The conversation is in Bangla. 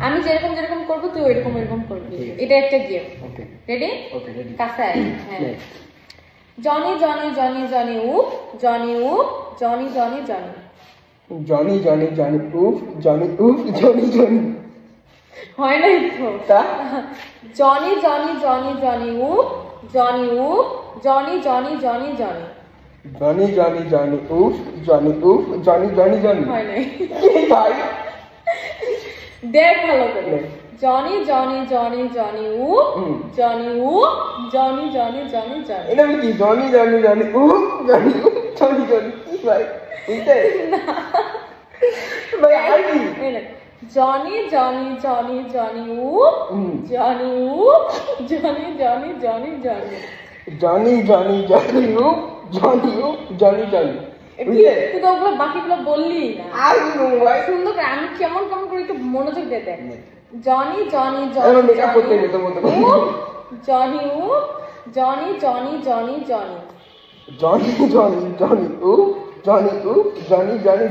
আমি যেরকম যেরকম করব তুই ওইরকম ওইরকম করবি এটা একটা game okay ready okay ready Kasai হ্যাঁ জনি জনি জনি জনি উফ জনি উফ Johnny Johnny Johnny Johnny Johnny Johnny উফ জনি উফ জনি জনি হয় নাই তো তা জনি জনি জনি জনি উফ জনি উফ Johnny Johnny Johnny Johnny Johnny Johnny Johnny উফ জনি উফ জনি জনি জনি হয় নাই ভাই দেখ ভালো করে জনি জনি জনি জনি উফ জনি উফ জনি জনি জনি জনি এটা কি জনি জনি জনি উফ জনি উফ জনি জনি কি ভাই বুঝতে ভাই আর কি জনি জনি জনি জনি উফ জনি উফ Johnny Johnny Johnny Johnny Johnny Johnny Johnny উফ জনি উফ জনি জনি তুই তো ওগুলো বাকিগুলো বললি না আর কি ভাই সুন্দর করে আমি কেমন কেমন করে একটু মনোযোগ দিয়ে দেখ জনি জনি আমি মেকআপ করতে যেতে মতো জনি উফ Johnny Johnny Johnny Johnny Johnny Johnny Johnny উফ জনি উফ জনি জনি